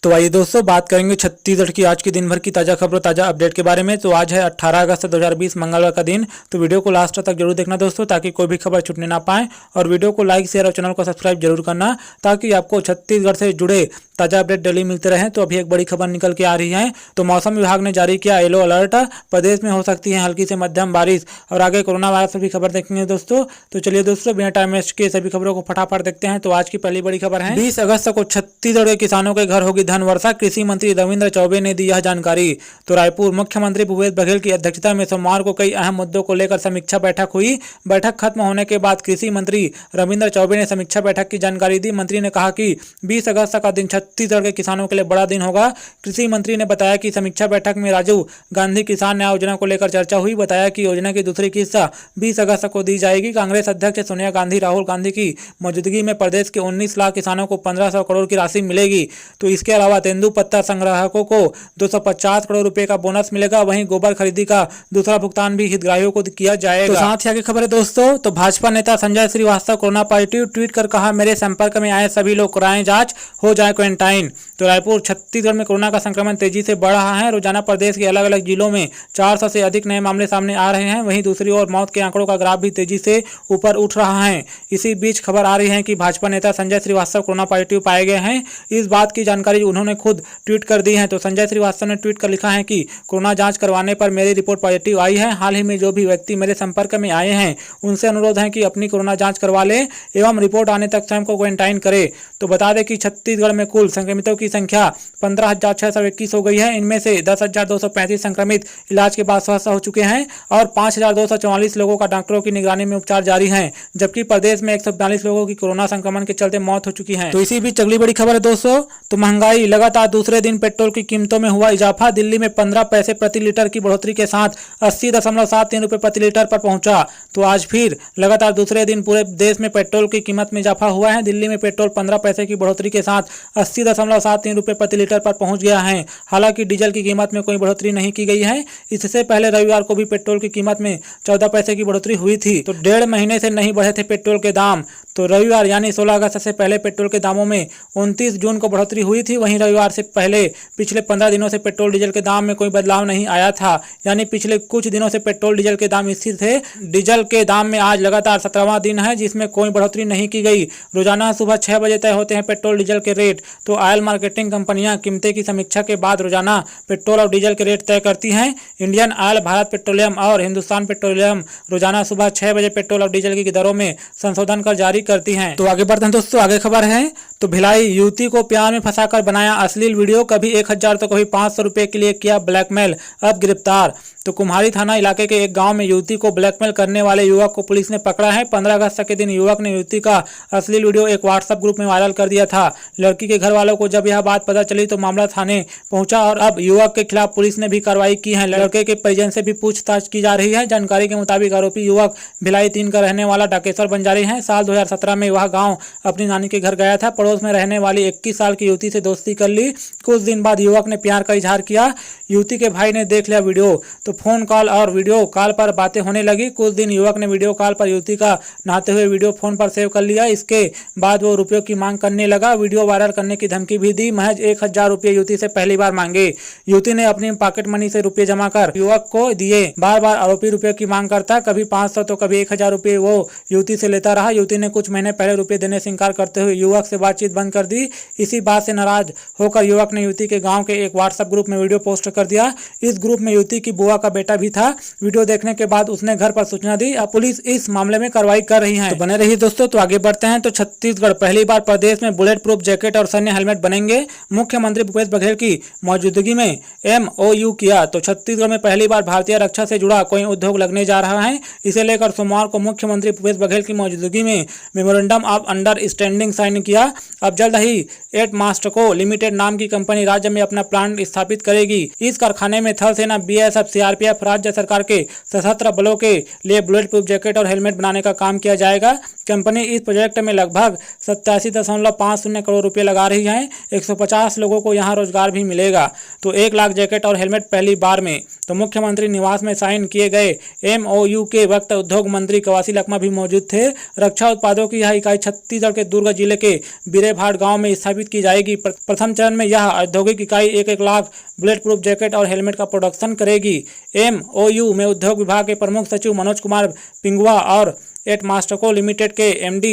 तो आइए दोस्तों बात करेंगे छत्तीसगढ़ की आज के दिन भर की ताज़ा खबरों ताज़ा अपडेट के बारे में। तो आज है 18 अगस्त 2020 मंगलवार का दिन। तो वीडियो को लास्ट तक जरूर देखना दोस्तों, ताकि कोई भी खबर छूटने ना पाए। और वीडियो को लाइक शेयर और चैनल को सब्सक्राइब जरूर करना, ताकि आपको छत्तीसगढ़ से जुड़े ताज़ा अपडेट डेली मिलते रहें। तो अभी एक बड़ी खबर निकल के आ रही है। तो मौसम विभाग ने जारी किया येलो अलर्ट, प्रदेश में हो सकती है हल्की से मध्यम बारिश। और आगे कोरोना वायरस पर भी खबर देखेंगे दोस्तों। तो चलिए दोस्तों बिना टाइम वेस्ट के सभी खबरों को फटाफट देखते हैं। तो आज की पहली बड़ी खबर है, 20 अगस्त को छत्तीसगढ़ के किसानों के घर होगी धन वर्षा, कृषि मंत्री रविंद्र चौबे ने दी यह जानकारी। तो रायपुर मुख्यमंत्री भूपेश बघेल की अध्यक्षता में सोमवार को कई अहम मुद्दों को लेकर समीक्षा बैठक हुई। बैठक खत्म होने के बाद कृषि मंत्री रविंद्र चौबे ने समीक्षा बैठक की जानकारी दी। मंत्री ने कहा कि 20 अगस्त का दिन छत्तीसगढ़ के किसानों के लिए बड़ा दिन होगा। कृषि मंत्री ने बताया कि समीक्षा बैठक में राजीव गांधी किसान न्याय योजना को लेकर चर्चा हुई। बताया कि योजना की दूसरी किस्त 20 अगस्त को दी जाएगी। कांग्रेस अध्यक्ष सोनिया गांधी राहुल गांधी की मौजूदगी में प्रदेश के 19 लाख किसानों को 1500 करोड़ की राशि मिलेगी। तो इसके अलावा तेंदुपत्ता संग्राहकों को 250 करोड़ रुपए का बोनस मिलेगा। वहीं गोबर खरीदी का दूसरा भुगतान भी हितग्राहियों को किया जाएगा। तो साथ ही आगे खबर है दोस्तों। तो भाजपा नेता Sanjay Shrivastava corona positive, tweet कर कहा मेरे संपर्क में आए सभी लोग कराएं जांच, हो जाए क्वारंटाइन। तो रायपुर छत्तीसगढ़ में कोरोना का संक्रमण तेजी से बढ़ रहा है। रोजाना प्रदेश के अलग अलग जिलों में 400 से अधिक नए मामले सामने आ रहे हैं। वहीं दूसरी ओर मौत के आंकड़ों का ग्राफ भी तेजी से ऊपर उठ रहा है। इसी बीच खबर आ रही है कि भाजपा नेता संजय श्रीवास्तव कोरोना पॉजिटिव पाए गए हैं। इस बात की जानकारी उन्होंने खुद ट्वीट कर दी है। तो संजय श्रीवास्तव ने ट्वीट कर लिखा है कि कोरोना जांच करवाने पर मेरी रिपोर्ट पॉजिटिव आई है। हाल ही में जो भी व्यक्ति मेरे संपर्क में आए हैं उनसे अनुरोध है कि अपनी कोरोना जांच करवा ले एवं रिपोर्ट आने तक स्वयं को क्वारंटाइन करे। तो बता दें कि छत्तीसगढ़ में कुल संक्रमितों की संख्या 15,621 हो गई है। इनमें से 10,235 संक्रमित इलाज के बाद स्वस्थ हो चुके हैं और 5,244 लोगों का डॉक्टरों की निगरानी में उपचार जारी है। जबकि प्रदेश में 142 लोगों की कोरोना संक्रमण के चलते मौत हो चुकी है। तो इसी बीच अगली बड़ी खबर है दोस्तों। तो महंगाई लगातार दूसरे दिन पेट्रोल की कीमतों में हुआ इजाफा। दिल्ली में 15 पैसे प्रति लीटर की बढ़ोतरी के साथ 80.73 रुपए प्रति लीटर पर पहुंचा। तो आज फिर लगातार दूसरे दिन पूरे देश में पेट्रोल की कीमत में इजाफा हुआ है। दिल्ली में पेट्रोल 15 पैसे की बढ़ोतरी के साथ 80.73 रुपए प्रति लीटर पर पहुंच गया है। हालांकि डीजल की कीमत में कोई बढ़ोतरी नहीं की गई है। इससे पहले रविवार को भी पेट्रोल की कीमत में 14 पैसे की बढ़ोतरी हुई थी। तो 1.5 महीने से नहीं बढ़े थे पेट्रोल के दाम। तो रविवार यानी 16 अगस्त से पहले पेट्रोल के दामों में 29 जून को बढ़ोतरी हुई थी। वहीं रविवार से पहले पिछले 15 दिनों से पेट्रोल डीजल के दाम में कोई बदलाव नहीं आया था। यानी पिछले कुछ दिनों से पेट्रोल डीजल के दाम स्थिर थे। डीजल के दाम में आज लगातार 17वां दिन है जिसमें कोई बढ़ोतरी नहीं की गई। रोजाना सुबह 6 बजे तय होते हैं पेट्रोल डीजल के रेट। तो ऑयल मार्केटिंग कंपनियां कीमतें की समीक्षा के बाद रोजाना पेट्रोल और डीजल के रेट तय करती हैं। इंडियन ऑयल, भारत पेट्रोलियम और हिंदुस्तान पेट्रोलियम रोजाना सुबह 6 बजे पेट्रोल और डीजल की दरों में संशोधन कर जारी करती हैं। तो आगे बढ़ते हैं दोस्तों। आगे खबर है तो भिलाई युवती को प्यार में फंसाकर बनाया अश्लील वीडियो, कभी 1000 तो कभी 500 रुपए के लिए किया ब्लैकमेल, अब गिरफ्तार। तो कुम्हारी थाना इलाके के एक गांव में युवती को ब्लैकमेल करने वाले युवक को पुलिस ने पकड़ा है। 15 अगस्त के दिन युवक ने युवती का अश्लील वीडियो एक व्हाट्सएप ग्रुप में वायरल कर दिया था। लड़की के घर वालों को जब यह बात पता चली तो मामला थाने पहुंचा और अब युवक के खिलाफ पुलिस ने भी कार्रवाई की है। लड़के के परिजन से भी पूछताछ की जा रही है। जानकारी के मुताबिक आरोपी युवक भिलाई 3 का रहने वाला डाकेश्वर बंजारी है। साल 2017 में वह गाँव अपनी नानी के घर गया था। पड़ोस में रहने वाली 21 साल की युवती से दोस्ती कर ली। कुछ दिन बाद युवक ने प्यार का इजहार किया। युवती के भाई ने देख लिया वीडियो तो फोन कॉल और वीडियो कॉल पर बातें होने लगी। कुछ दिन युवक ने वीडियो कॉल पर युवती का नहाते हुए वीडियो फोन पर सेव कर लिया। इसके बाद वो रुपयों की मांग करने लगा। वीडियो वायरल करने की धमकी भी दी। महज 1000 रुपये युवती से पहली बार मांगे। युवती ने अपनी पॉकेट मनी से रुपये जमा कर युवक को दिए। बार बार आरोपी रुपये की मांग करता, कभी 500 तो कभी 1000 रुपये वो युवती से लेता रहा। युवती ने कुछ महीने पहले रुपये देने से इंकार करते हुए युवक से बातचीत बंद कर दी। इसी बात से नाराज होकर युवक ने युवती के गांव के एक व्हाट्सएप ग्रुप में वीडियो पोस्ट कर दिया। इस ग्रुप में युवती की बुआ का बेटा भी था। वीडियो देखने के बाद उसने घर पर सूचना दी। अब पुलिस इस मामले में कार्रवाई कर रही है। तो बने रहिए दोस्तों। तो आगे बढ़ते हैं। तो छत्तीसगढ़ पहली बार प्रदेश में बुलेट प्रूफ जैकेट और सैन्य हेलमेट बनेंगे। मुख्यमंत्री भूपेश बघेल की मौजूदगी में MOU किया। तो छत्तीसगढ़ में पहली बार भारतीय रक्षा से जुड़ा कोई उद्योग लगने जा रहा है। इसे लेकर सोमवार को मुख्यमंत्री भूपेश बघेल की मौजूदगी में मेमोरेंडम ऑफ अंडरस्टैंडिंग साइन किया। अब जल्द ही एटमास्टको लिमिटेड नाम की कंपनी राज्य में अपना प्लांट स्थापित करेगी। इस कारखाने में थल सेना, BSF, CRPF, राज्य सरकार के सशस्त्र बलों के लिए बुलेट प्रूफ जैकेट और हेलमेट बनाने का काम किया जाएगा। कंपनी इस प्रोजेक्ट में लगभग 87.50 करोड़ रुपए लगा रही है। 150 लोगों को यहां रोजगार भी मिलेगा। तो 1 लाख जैकेट और हेलमेट पहली बार में तो मुख्यमंत्री निवास में साइन किए गए MOU के वक्त उद्योग मंत्री कवासी लखमा भी मौजूद थे। रक्षा उत्पादों की यह इकाई छत्तीसगढ़ के दुर्ग जिले के बीरेभाट गांव में स्थापित की जाएगी। प्रथम चरण में यह औद्योगिक इकाई 1 लाख बुलेट प्रूफ जैकेट और हेलमेट का प्रोडक्शन करेगी। MOU में उद्योग विभाग के प्रमुख सचिव मनोज कुमार पिंगुआ और एटमास्टको लिमिटेड के MD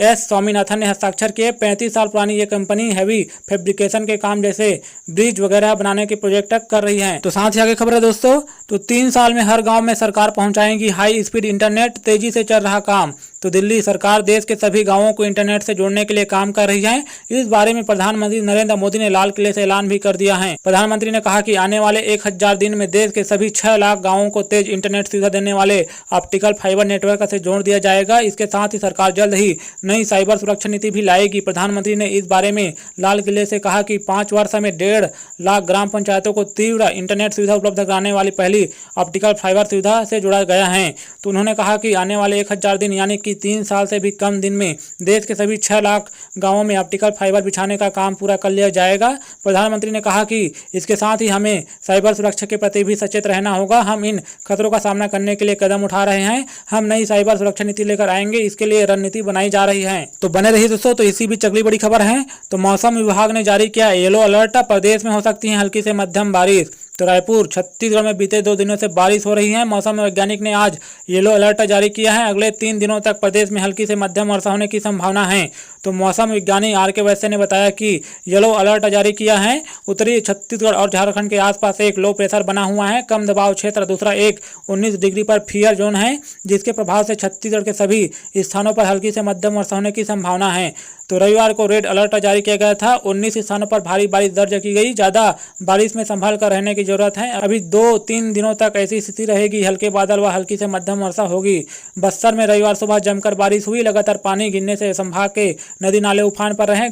S स्वामीनाथन ने हस्ताक्षर किए। 35 साल पुरानी ये कंपनी हैवी फैब्रिकेशन के काम जैसे ब्रिज वगैरह बनाने के प्रोजेक्ट कर रही है। तो साथ ही आगे खबर है दोस्तों, तो 3 साल में हर गांव में सरकार पहुंचाएगी हाई स्पीड इंटरनेट, तेजी से चल रहा काम। तो दिल्ली सरकार देश के सभी गांवों को इंटरनेट से जोड़ने के लिए काम कर रही है। इस बारे में प्रधानमंत्री नरेंद्र मोदी ने लाल किले से ऐलान भी कर दिया है। प्रधानमंत्री ने कहा कि आने वाले 1000 दिन में देश के सभी 6 लाख गाँवों को तेज इंटरनेट सुविधा देने वाले ऑप्टिकल फाइबर नेटवर्क से जोड़ दिया जाएगा। इसके साथ ही सरकार जल्द ही नई साइबर सुरक्षा नीति भी लाएगी। प्रधानमंत्री ने इस बारे में लाल किले से कहा कि 5 वर्ष में 1.5 लाख ग्राम पंचायतों को तीव्र इंटरनेट सुविधा उपलब्ध कराने वाली पहली ऑप्टिकल फाइबर सुविधा से जोड़ा गया है। तो उन्होंने कहा कि आने वाले 1000 दिन यानी कि 3 साल से भी कम दिन में देश के सभी 6 लाख गांवों में ऑप्टिकल फाइबर बिछाने का काम पूरा कर लिया जाएगा। प्रधानमंत्री ने कहा कि इसके साथ ही हमें साइबर सुरक्षा के प्रति भी सचेत रहना होगा। हम इन खतरों का सामना करने के लिए कदम उठा रहे हैं। हम नई साइबर सुरक्षा नीति लेकर आएंगे, इसके लिए रणनीति बनाई जा रही है। तो बने रहिए दोस्तों। तो इसी बीच अगली बड़ी खबर है, तो मौसम विभाग ने जारी किया येलो अलर्ट, प्रदेश में हो सकती है हल्की से मध्यम बारिश। तो रायपुर छत्तीसगढ़ में बीते 2 दिनों से बारिश हो रही है। मौसम वैज्ञानिक ने आज येलो अलर्ट जारी किया है। अगले 3 दिनों तक प्रदेश में हल्की से मध्यम वर्षा होने की संभावना है। तो मौसम विज्ञानी RK वैश्य ने बताया कि येलो अलर्ट जारी किया है। उत्तरी छत्तीसगढ़ और झारखंड के आसपास एक लो प्रेशर बना हुआ है, कम दबाव क्षेत्र। दूसरा एक 19 डिग्री पर फियर जोन है, जिसके प्रभाव से छत्तीसगढ़ के सभी स्थानों पर हल्की से मध्यम वर्षा होने की संभावना है। तो रविवार को रेड अलर्ट जारी किया गया था। 19 स्थानों पर भारी बारिश दर्ज की गई। ज्यादा बारिश में संभल कर रहने की जरूरत है। अभी 2-3 दिनों तक ऐसी स्थिति रहेगी, हल्के बादल व हल्की से मध्यम वर्षा होगी। बस्तर में रविवार सुबह जमकर बारिश हुई। लगातार पानी गिरने से संभाग के नदी नाले उफान पर रहे।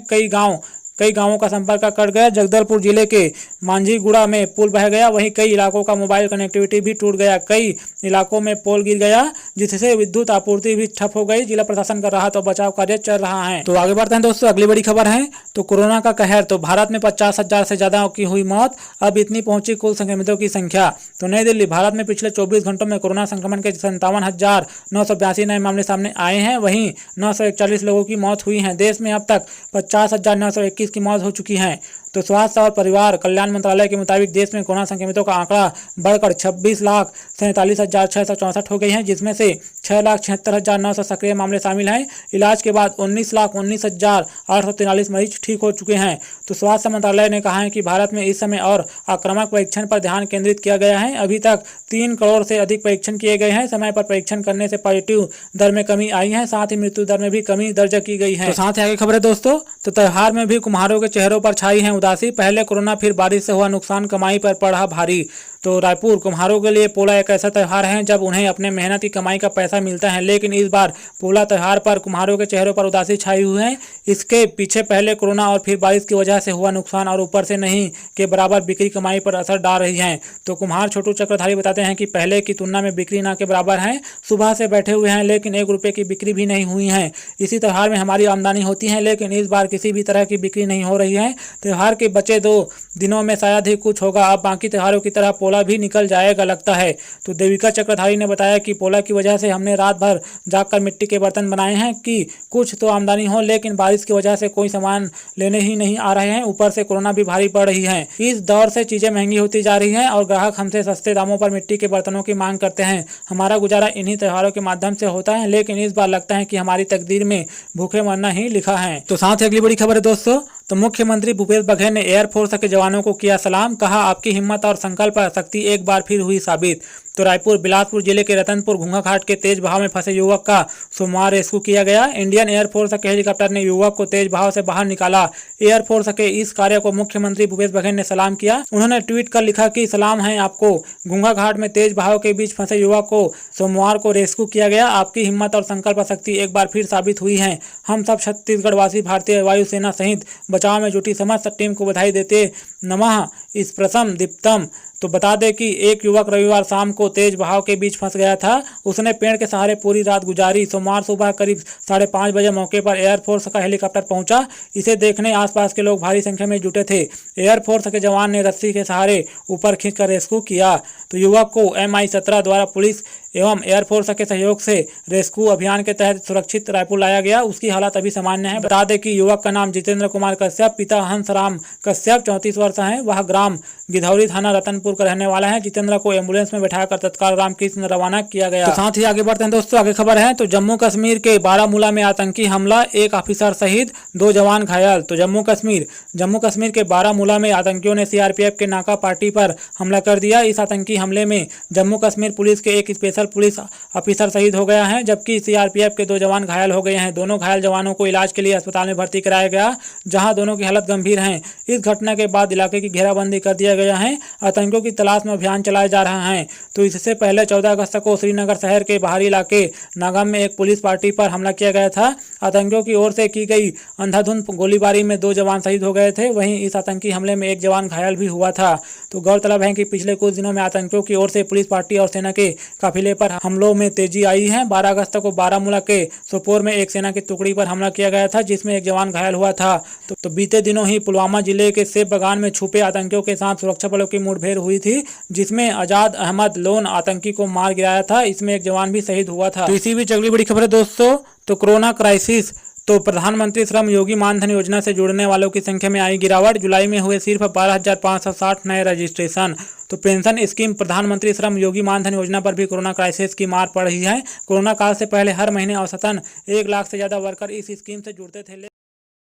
कई गांवों का संपर्क कट गया। जगदलपुर जिले के मांझीगुड़ा में पुल बह गया। वहीं कई इलाकों का मोबाइल कनेक्टिविटी भी टूट गया। कई इलाकों में पोल गिर गया, जिससे विद्युत आपूर्ति भी ठप हो गई। जिला प्रशासन कर राहत और बचाव कार्य चल रहा है। तो आगे बढ़ते हैं दोस्तों, अगली बड़ी खबर है, तो कोरोना का कहर। तो भारत में 50,000 से ज्यादा की हुई मौत, अब इतनी पहुंची कुल संक्रमितों की संख्या। तो नई दिल्ली, भारत में पिछले 24 घंटों में कोरोना संक्रमण के 57,982 नए मामले सामने आए हैं। वहीं 941 लोगों की मौत हुई है। देश में अब तक 50,921 की मौत हो चुकी है। तो स्वास्थ्य और परिवार कल्याण मंत्रालय के मुताबिक देश में कोरोना संक्रमितों का आंकड़ा बढ़कर 26,47,664 हो गई है, जिसमें से 6,76,900 सक्रिय मामले शामिल हैं। इलाज के बाद 19,19,843 मरीज ठीक हो चुके हैं। तो स्वास्थ्य मंत्रालय ने कहा है कि भारत में इस समय और आक्रामक परीक्षण पर ध्यान केंद्रित किया गया है। अभी तक 3 करोड़ से अधिक परीक्षण किए गए हैं। समय पर परीक्षण करने से पॉजिटिव दर में कमी आई है, साथ ही मृत्यु दर में भी कमी दर्ज की गई है। तो साथ ही आगे खबर है दोस्तों, तो त्योहार में भी कुम्हारों के चेहरों पर छाई है उदासी। पहले कोरोना, फिर बारिश से हुआ नुकसान, कमाई पर पड़ा भारी। तो रायपुर कुम्हारों के लिए पोला एक ऐसा त्यौहार है जब उन्हें अपने मेहनत की कमाई का पैसा मिलता है, लेकिन इस बार पोला त्यौहार पर कुम्हारों के चेहरों पर उदासी छाई हुई है। इसके पीछे पहले कोरोना और फिर बारिश की वजह से हुआ नुकसान और ऊपर से नहीं के बराबर बिक्री कमाई पर असर डाल रही है। तो कुम्हार छोटू चक्रधारी बताते हैं कि पहले की तुलना में बिक्री ना के बराबर है। सुबह से बैठे हुए हैं, लेकिन 1 रुपये की बिक्री भी नहीं हुई है। इसी त्यौहार में हमारी आमदनी होती है, लेकिन इस बार किसी भी तरह की बिक्री नहीं हो रही है। त्यौहार के बचे 2 दिनों में शायद ही कुछ होगा। अब बाकी त्योहारों की तरह पोला भी निकल जाएगा लगता है। तो देविका चक्रधारी ने बताया कि पोला की वजह से हमने रात भर जागकर मिट्टी के बर्तन बनाए हैं कि कुछ तो आमदनी हो, लेकिन बारिश की वजह से कोई सामान लेने ही नहीं आ रहे हैं। ऊपर से कोरोना भी भारी पड़ रही है। इस दौर से चीजें महंगी होती जा रही हैं और ग्राहक हमसे सस्ते दामों पर मिट्टी के बर्तनों की मांग करते हैं। हमारा गुजारा इन्हीं त्योहारों के माध्यम से होता है, लेकिन इस बार लगता है कि हमारी तकदीर में भूखे मरना ही लिखा है। तो साथ ही अगली बड़ी खबर है दोस्तों, तो मुख्यमंत्री भूपेश बघेल ने एयरफोर्स के जवानों को किया सलाम। कहा, आपकी हिम्मत और संकल्प शक्ति एक बार फिर हुई साबित। तो रायपुर बिलासपुर जिले के रतनपुर घूंघा घाट के तेज बहाव में फंसे युवक का सोमवार रेस्क्यू किया गया। इंडियन एयरफोर्स के हेलीकॉप्टर ने युवक को तेज बहाव से बाहर निकाला। एयरफोर्स के इस कार्य को मुख्यमंत्री भूपेश बघेल ने सलाम किया। उन्होंने ट्वीट कर लिखा कि सलाम है आपको, घूंघा घाट में तेज बहाव के बीच फंसे युवक को सोमवार को रेस्क्यू किया गया। आपकी हिम्मत और संकल्प शक्ति एक बार फिर साबित हुई है। हम सब छत्तीसगढ़ वासी भारतीय वायुसेना सहित बचाव में जुटी समस्त टीम को बधाई देते नमः इस प्रथम दीप्तम। तो बता दें कि एक युवक रविवार शाम को तेज बहाव के बीच फंस गया था। उसने पेड़ के सहारे पूरी रात गुजारी। सोमवार सुबह करीब 5:30 बजे मौके पर एयरफोर्स का हेलीकॉप्टर पहुंचा। इसे देखने आसपास के लोग भारी संख्या में जुटे थे। एयरफोर्स के जवान ने रस्सी के सहारे ऊपर खींचकर रेस्क्यू किया। तो युवक को MI-17 द्वारा पुलिस एवं एयरफोर्स के सहयोग से रेस्क्यू अभियान के तहत सुरक्षित रायपुर लाया गया। उसकी हालत अभी सामान्य है। बता दें कि युवक का नाम जितेंद्र कुमार कश्यप, पिता हंसराम कश्यप 34 वर्ष है। वह ग्राम गिधौरी, थाना रतनपुर का रहने वाला है। जितेंद्र को एम्बुलेंस में बैठाकर तत्काल रामकृष्ण रवाना किया गया। तो साथ ही आगे बढ़ते हैं दोस्तों, आगे खबर है। तो जम्मू कश्मीर के बारामूला में आतंकी हमला, 1 ऑफिसर शहीद, 2 जवान घायल। तो जम्मू कश्मीर के बारामूला में आतंकियों ने CRPF के नाका पार्टी पर हमला कर दिया। इस आतंकी हमले में जम्मू कश्मीर पुलिस के एक स्पेशल पुलिस ऑफिसर शहीद हो गया है, जबकि CRPF के 2 जवान घायल हो गए हैं। दोनों घायल जवानों को इलाज के लिए अस्पताल में भर्ती कराया गया, जहां दोनों की हालत गंभीर है। इस घटना के बाद इलाके की घेराबंदी कर दिया गया है। आतंकियों की तलाश में अभियान चलाया जा रहा है। तो इससे पहले 14 अगस्त को श्रीनगर शहर के बाहरी इलाके नागम में एक पुलिस पार्टी पर हमला किया गया था। आतंकियों की ओर से की गई अंधाधुंध गोलीबारी में 2 जवान शहीद हो गए थे। वहीं इस आतंकी हमले में 1 जवान घायल भी हुआ था। तो गौरतलब है कि पिछले कुछ दिनों में आतंकियों की ओर से पुलिस पार्टी और सेना के काफिले पर हमलों में तेजी आई है। 12 अगस्त को बारामूला के सोपोर में एक सेना की टुकड़ी पर हमला किया गया था, जिसमें 1 जवान घायल हुआ था। तो बीते दिनों ही पुलवामा जिले के सेब बागान में छुपे आतंकियों के साथ सुरक्षा बलों की मुठभेड़ हुई थी, जिसमें आजाद अहमद लोन आतंकी को मार गिराया था। इसमें 1 जवान भी शहीद हुआ था। तो इसी बीच अगली बड़ी खबर है दोस्तों, तो कोरोना क्राइसिस। तो प्रधानमंत्री श्रम योगी मानधन योजना से जुड़ने वालों की संख्या में आई गिरावट। जुलाई में हुए सिर्फ 12,560 नए रजिस्ट्रेशन। तो पेंशन स्कीम प्रधानमंत्री श्रम योगी मानधन योजना पर भी कोरोना क्राइसिस की मार पड़ रही है। कोरोना काल से पहले हर महीने औसतन 1 लाख से ज्यादा वर्कर इस स्कीम से जुड़ते थे।